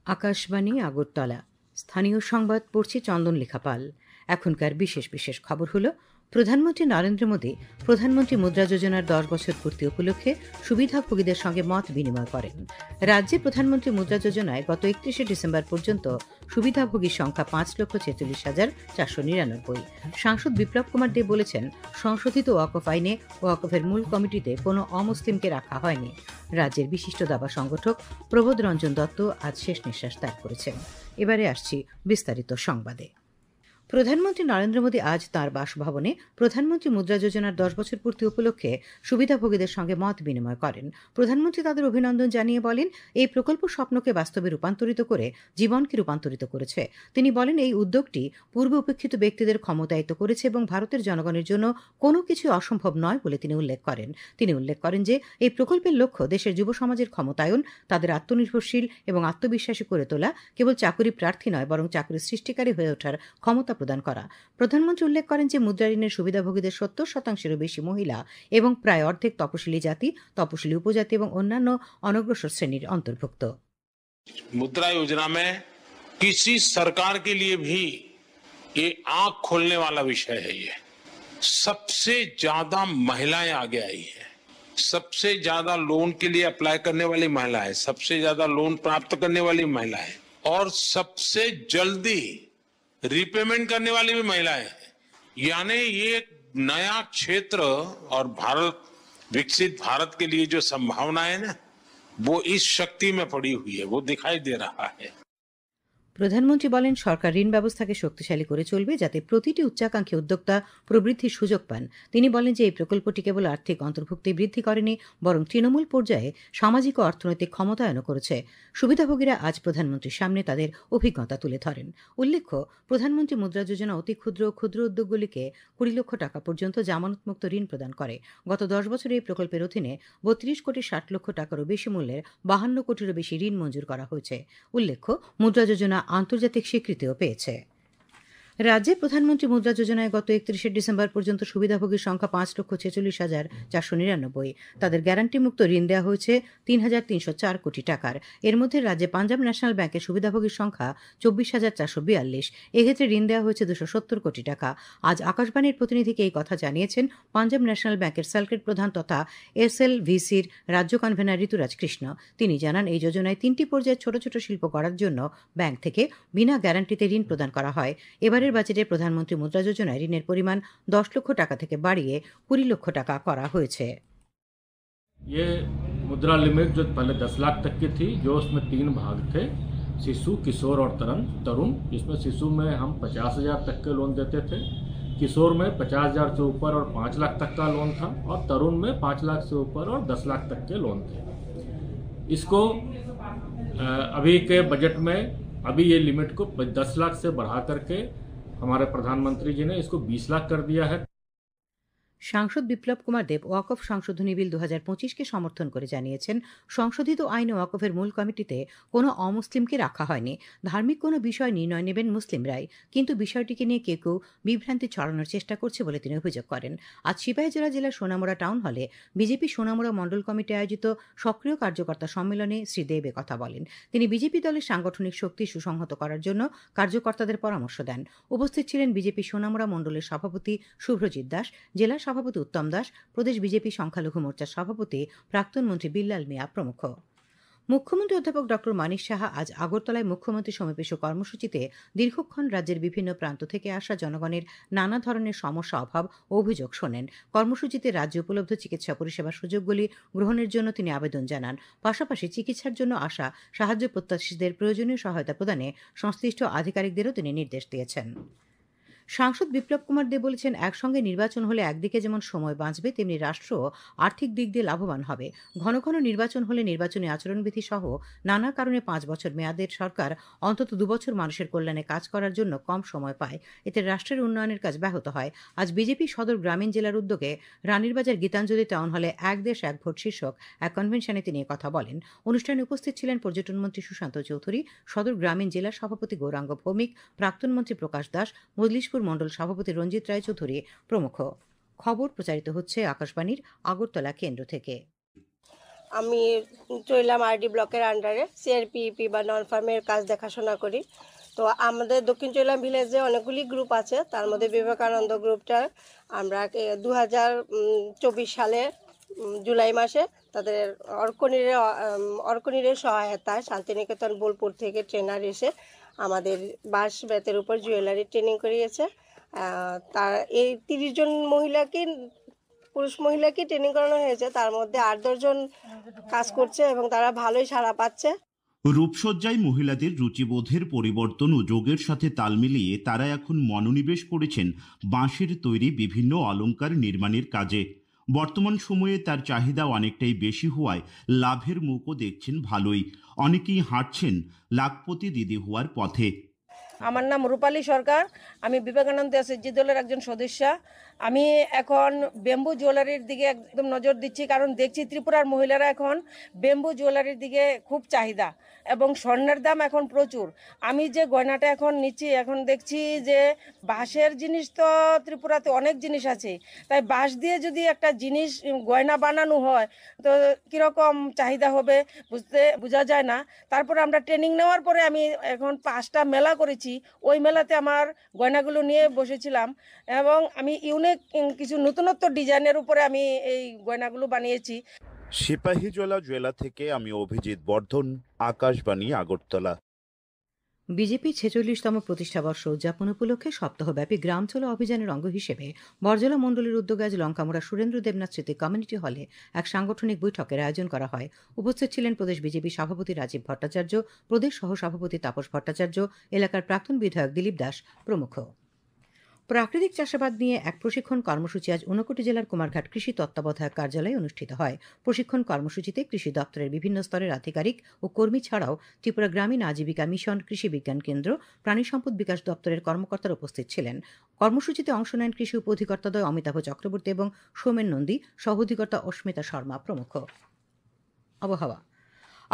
আকাশবাণী আগরতলা স্থানীয় সংবাদ পড়ছে চন্দনলেখা পাল। এখনকার বিশেষ বিশেষ খবর হলো, প্রধানমন্ত্রী নরেন্দ্র মোদী প্রধানমন্ত্রী মুদ্রা যোজনার 10 বছর পূর্তি উপলক্ষে সুবিধাভোগীদের সঙ্গে মত বিনিময় করেন। রাজ্যে প্রধানমন্ত্রী মুদ্রা যোজনায় গত 31শে ডিসেম্বর পর্যন্ত সুবিধাভোগীর সংখ্যা 5,46,499। সাংসদ বিপ্লব কুমার দেব বলেছেন, সংশোধিত ওয়াকফ আইনে ওয়াকফের মূল কমিটিতে কোনো অমুসলিমকে রাখা হয়নি। রাজ্যের বিশিষ্ট দাবা সংগঠক প্রবোধ রঞ্জন দত্ত আজ শেষ নিঃশ্বাস ত্যাগ করেছেন। এবারে আসছি বিস্তারিত সংবাদে। প্রধানমন্ত্রী নরেন্দ্র মোদী আজ তাঁর বাসভবনে প্রধানমন্ত্রী মুদ্রা যোজনার 10 বছর পূর্তি উপলক্ষে সুবিধাভোগীদের সঙ্গে মত বিনিময় করেন। প্রধানমন্ত্রী তাদের অভিনন্দন জানিয়ে বলেন, এই প্রকল্প স্বপ্নকে বাস্তবে রূপান্তরিত করে জীবনকে রূপান্তরিত করেছে। তিনি বলেন, এই উদ্যোগটি পূর্ব উপেক্ষিত ব্যক্তিদের ক্ষমতায়িত করেছে এবং ভারতের জনগণের জন্য কোনো কিছু অসম্ভব নয় বলে তিনি উল্লেখ করেন। তিনি উল্লেখ করেন যে এই প্রকল্পের লক্ষ্য দেশের যুব সমাজের ক্ষমতায়ন, তাদের আত্মনির্ভরশীল এবং আত্মবিশ্বাসী করে তোলা, কেবল চাকুরি প্রার্থী নয় বরং চাকুরি সৃষ্টিকারী হয়ে ওঠার ক্ষমতা প্রদান করা। প্রধানমন্ত্রী উল্লেখ করেন যে মুদ্রা ঋণের সুবিধাভোগীদের 70%-এরও বেশি মহিলা এবং প্রায় অর্ধেক তপশিলি জাতি, তপশিলি উপজাতি এবং অন্যান্য অনগ্রসর শ্রেণীর অন্তর্ভুক্ত। मुद्रा योजना में किसी सरकार के लिए भी ये आंख खोलने वाला विषय है। ये सबसे ज्यादा महिलाएं आगे आई है, सबसे ज्यादा लोन के लिए अप्लाई करने वाली महिलाएं, सबसे ज्यादा लोन प्राप्त करने वाली महिलाएं और सबसे जल्दी रिपेमेंट करने वाली भी महिलाएं हैं। यानी ये एक नया क्षेत्र और भारत विकसित भारत के लिए जो संभावना है ना, वो इस शक्ति में पड़ी हुई है, वो दिखाई दे रहा है। প্রধানমন্ত্রী বলেন, সরকার ঋণ ব্যবস্থাকে শক্তিশালী করে চলবে যাতে প্রতিটি উচ্চাকাঙ্ক্ষী উদ্যোক্তা প্রবৃদ্ধির সুযোগ পান। তিনি বলেন যে এই প্রকল্পটি কেবল আর্থিক অন্তর্ভুক্তি বৃদ্ধি করেনি, বরং তৃণমূল পর্যায়ে সামাজিক ও অর্থনৈতিক ক্ষমতায়নও করেছে। সুবিধাভোগীরা আজ প্রধানমন্ত্রীর সামনে তাদের অভিজ্ঞতা তুলে ধরেন। উল্লেখ্য, প্রধানমন্ত্রী মুদ্রা যোজনা অতি ক্ষুদ্র ও ক্ষুদ্র উদ্যোগগুলিকে 20 লক্ষ টাকা পর্যন্ত জামানতমুক্ত ঋণ প্রদান করে। গত 10 বছরে এই প্রকল্পের অধীনে 32,60,00,000 টাকারও বেশি মূল্যের 52 কোটিরও বেশি ঋণ মঞ্জুর করা হয়েছে। উল্লেখ্য, মুদ্রা যোজনা আন্তর্জাতিক স্বীকৃতিও পেয়েছে। রাজ্যে প্রধানমন্ত্রী মুদ্রা যোজনায় গত 31শে ডিসেম্বর পর্যন্ত সুবিধাভোগীর সংখ্যা 5,46,499। তাদের গ্যারান্টিমুক্ত ঋণ দেওয়া হয়েছে 3,304 কোটি টাকার। এর মধ্যে রাজ্যে পাঞ্জাব ন্যাশনাল ব্যাংকের সুবিধাভোগীর সংখ্যা 24,442। এক্ষেত্রে ঋণ দেওয়া হয়েছে 270 কোটি টাকা। আজ আকাশবাণীর প্রতিনিধিকে এই কথা জানিয়েছেন পাঞ্জাব ন্যাশনাল ব্যাংকের সার্কিট প্রধান তথা SLVCর রাজ্য কনভেনার ঋতুরাজ কৃষ্ণ। তিনি জানান, এই যোজনায় 3টি পর্যায়ে ছোট ছোট শিল্প করার জন্য ব্যাংক থেকে বিনা গ্যারান্টিতে ঋণ প্রদান করা হয়। এবারের বাজেটে প্রধানমন্ত্রী মুদ্রা যোজনায় ঋণের পরিমাণ 10 লক্ষ টাকা থেকে বাড়িয়ে 20 লক্ষ টাকা করা হয়েছে। ये मुद्रा लिमिट जो पहले 10 लाख तक की थी, जो उसमें 3 भाग थे, शिशु, किशोर और तरुण। इसमें शिशु में हम 50,000 तक के लोन देते थे, किशोर में 50,000 से ऊपर और 5 लाख तक का लोन था, और तरुण में 5 लाख से ऊपर और 10 लाख तक के लोन थे। इसको अभी के बजट में अभी ये लिमिट को 10 लाख से बढ़ा करके हमारे प्रधानमंत्री जी ने इसको 20 लाख कर दिया है। সাংসদ বিপ্লব কুমার দেব ওয়াকফ সংশোধনী বিল 2025কে সমর্থন করে জানিয়েছেন, সংশোধিত আইনে ওয়াকফের মূল কমিটিতে কোনো অমুসলিমকে রাখা হয়নি। ধার্মিক কোনো বিষয় নির্ণয় নেবেন মুসলিমরাই, কিন্তু বিষয়টিকে নিয়ে কেউ কেউ বিভ্রান্তি ছড়ানোর চেষ্টা করছে বলে তিনি অভিযোগ করেন। আজ সিপাহীজলা জেলার সোনামুড়া টাউন হলে বিজেপি সোনামুড়া মণ্ডল কমিটি আয়োজিত সক্রিয় কার্যকর্তা সম্মেলনে শ্রী দেব কথা বলেন। তিনি বিজেপি দলের সাংগঠনিক শক্তি সুসংহত করার জন্য কার্যকর্তাদের পরামর্শ দেন। উপস্থিত ছিলেন বিজেপি সোনামুড়া মণ্ডলের সভাপতি শুভ্রজিৎ দাস, জেলা সভাপতি উত্তম দাস, প্রদেশ বিজেপি সংখ্যালঘু মোর্চার সভাপতি প্রাক্তন মন্ত্রী বিল্লাল মিয়া প্রমুখ। মুখ্যমন্ত্রী অধ্যাপক ড মানিক সাহা আজ আগরতলায় মুখ্যমন্ত্রী সমাবেশ কর্মসূচিতে দীর্ঘক্ষণ রাজ্যের বিভিন্ন প্রান্ত থেকে আসা জনগণের নানা ধরনের সমস্যা, অভাব ও অভিযোগ শোনেন। কর্মসূচিতে রাজ্যে উপলব্ধ চিকিৎসা পরিষেবার সুযোগগুলি গ্রহণের জন্য তিনি আবেদন জানান। পাশাপাশি চিকিৎসার জন্য আসা সাহায্য প্রত্যাশীদের প্রয়োজনীয় সহায়তা প্রদানে সংশ্লিষ্ট আধিকারিকদেরও তিনি নির্দেশ দিয়েছেন। সাংসদ বিপ্লব কুমার দেব বলেছেন, একসঙ্গে নির্বাচন হলে একদিকে যেমন সময় বাঁচবে, তেমনি রাষ্ট্র আর্থিক দিক দিয়ে লাভবান হবে। ঘন ঘন নির্বাচন হলে নির্বাচনী আচরণবিধি সহ নানা কারণে 5 বছর মেয়াদের সরকার অন্তত 2 বছর মানুষের কল্যাণে কাজ করার জন্য কম সময় পায়। এতে রাষ্ট্রের উন্নয়নের কাজ ব্যাহত হয়। আজ বিজেপি সদর গ্রামীণ জেলার উদ্যোগে রানীরবাজার গীতাঞ্জলি টাউন হলে এক দেশ এক ভোট শীর্ষক এক কনভেনশনে তিনি কথা বলেন। অনুষ্ঠানে উপস্থিত ছিলেন পর্যটন মন্ত্রী সুশান্ত চৌধুরী, সদর গ্রামীণ জেলা সভাপতি গৌরাঙ্গ ভৌমিক, প্রাক্তন মন্ত্রী প্রকাশ দাস, মজলিশপুর মণ্ডল সভাপতি রঞ্জিত রায়চৌধুরী প্রমুখ। খবর প্রচারিত হচ্ছে আকাশবাণীর আগরতলা কেন্দ্র থেকে। আমি চইলাম আরডি ব্লকের আন্ডারে সিআরপিইপি বা নন ফার্মের কাজ দেখাশোনা করি। তো আমাদের দক্ষিণ চৈলাম ভিলেজে অনেকগুলি গ্রুপ আছে, তার মধ্যে বিবেকানন্দ গ্রুপটার আমরা 2024 সালে জুলাই মাসে তাদের অর্কনিরের সহায়তায় শান্তিনিকেতন বোলপুর থেকে ট্রেনার এসে আমাদের বাঁশ বেতের উপর জুয়েলারি ট্রেনিং করিয়েছে। তার এই 30 জন পুরুষ মহিলাকে ট্রেনিং করানো হয়েছে, তার মধ্যে 8-10 জন কাজ করছে এবং তারা ভালোই সাড়া পাচ্ছে। রূপসজ্জায় মহিলাদের রুচিবোধের পরিবর্তন ও যোগের সাথে তাল মিলিয়ে তারা এখন মনোনিবেশ করেছেন বাঁশের তৈরি বিভিন্ন অলংকার নির্মাণের কাজে। বর্তমান সময়ে তার চাহিদা অনেকটাই বেশি হওয়ায় লাভের মুখও দেখছেন ভালোই। অনেকেই হাঁটছেন লাখপতি দিদি হওয়ার পথে। আমার নাম রূপালী সরকার, আমি বিবেকানন্দ এসএসজি দলের একজন সদস্য। আমি এখন বেম্বু জুয়েলারির দিকে একদম নজর দিচ্ছি, কারণ দেখছি ত্রিপুরার মহিলারা এখন বেম্বু জুয়েলারির দিকে খুব চাহিদা এবং স্বর্ণের দাম এখন প্রচুর। আমি যে গয়নাটা এখন নিচ্ছি, এখন দেখছি যে বাঁশের জিনিস তো ত্রিপুরাতে অনেক জিনিস আছে, তাই বাঁশ দিয়ে যদি একটা জিনিস গয়না বানানো হয় তো কীরকম চাহিদা হবে বোঝা যায় না। তারপরে আমরা ট্রেনিং নেওয়ার পরে আমি এখন 5টা মেলা করেছি, ওই মেলাতে আমার গয়নাগুলো নিয়ে বসেছিলাম এবং আমি ইউনিক কিছু নতুনত্ব ডিজাইনের উপরে আমি এই গয়নাগুলো বানিয়েছি। সিপাহীজলা জেলা থেকে আমি অভিজিৎ বর্ধন, আকাশবাণী, আগরতলা। বিজেপির 46তম প্রতিষ্ঠাবর্ষ উদযাপন উপলক্ষে সপ্তাহব্যাপী গ্রাম চলো অভিযানের অঙ্গ হিসেবে বরজলা মণ্ডলের উদ্যোগে আজ লঙ্কামুড়া সুরেন্দ্র দেবনাথ স্মৃতি কমিউনিটি হলে এক সাংগঠনিক বৈঠকের আয়োজন করা হয়। উপস্থিত ছিলেন প্রদেশ বিজেপি সভাপতি রাজীব ভট্টাচার্য, প্রদেশ সহ সভাপতি তাপস ভট্টাচার্য, এলাকার প্রাক্তন বিধায়ক দিলীপ দাস প্রমুখ। প্রাকৃতিক চাষাবাদ নিয়ে এক প্রশিক্ষণ কর্মসূচি আজ ঊনকোটি জেলার কুমারঘাট কৃষি তত্ত্বাবধায়ক কার্যালয়ে অনুষ্ঠিত হয়। প্রশিক্ষণ কর্মসূচিতে কৃষি দপ্তরের বিভিন্ন স্তরের আধিকারিক ও কর্মী ছাড়াও ত্রিপুরা গ্রামীণ আজীবিকা মিশন, কৃষি বিজ্ঞান কেন্দ্র, প্রাণী সম্পদ বিকাশ দপ্তরের কর্মকর্তারা উপস্থিত ছিলেন। কর্মসূচিতে অংশ নেন কৃষি উপ অধিকর্তাদ্বয় অমিতাভ চক্রবর্তী এবং সৌমেন নন্দী, সহ অধিকর্তা অস্মিতা শর্মা প্রমুখ। আবহাওয়া।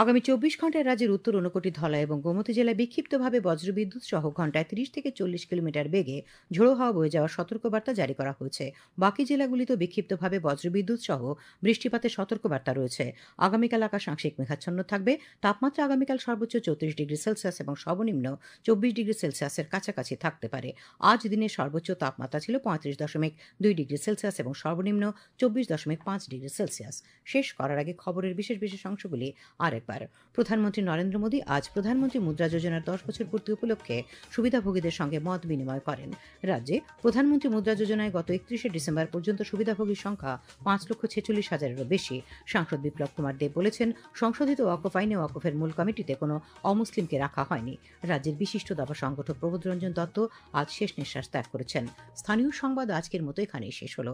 আগামী 24 ঘন্টায় রাজ্যের উত্তর ঊনকোটি, ধলাই এবং গোমতী জেলায় বিক্ষিপ্তভাবে বজ্রবিদ্যুৎ সহ ঘন্টায় 30 থেকে 40 কিলোমিটার বেগে ঝোড়ো হাওয়া বয়ে যাওয়ার সতর্কবার্তা জারি করা হয়েছে। বাকি জেলাগুলিতেও বিক্ষিপ্তভাবে বজ্রবিদ্যুৎ সহ বৃষ্টিপাতের সতর্কবার্তা রয়েছে। আগামীকাল আকাশ আংশিক মেঘাচ্ছন্ন থাকবে। তাপমাত্রা আগামীকাল সর্বোচ্চ 34 ডিগ্রি সেলসিয়াস এবং সর্বনিম্ন 24 ডিগ্রি সেলসিয়াসের কাছাকাছি থাকতে পারে। আজ দিনের সর্বোচ্চ তাপমাত্রা ছিল 35.2 ডিগ্রি সেলসিয়াস এবং সর্বনিম্ন 24.5 ডিগ্রি সেলসিয়াস। শেষ করার আগে খবরের বিশেষ বিশেষ অংশগুলি আরেকবার। প্রধানমন্ত্রী নরেন্দ্র মোদী আজ প্রধানমন্ত্রী মুদ্রা যোজনার 10 বছর পূর্তি উপলক্ষে সুবিধাভোগীদের সঙ্গে মত বিনিময় করেন। রাজ্যে প্রধানমন্ত্রী মুদ্রা যোজনায় গত 31 ডিসেম্বর পর্যন্ত সুবিধাভোগীর সংখ্যা 5,46,000-এরও বেশি। সাংসদ বিপ্লব কুমার দেব বলেছেন, সংশোধিত ওয়াকফ আইনে ওয়াকফের মূল কমিটিতে কোনো অমুসলিমকে রাখা হয়নি। রাজ্যের বিশিষ্ট দাবা সংগঠক প্রবোধ রঞ্জন দত্ত আজ শেষ নিঃশ্বাস ত্যাগ করেছেন। স্থানীয় সংবাদ আজকের মতো এখানেই শেষ হলো।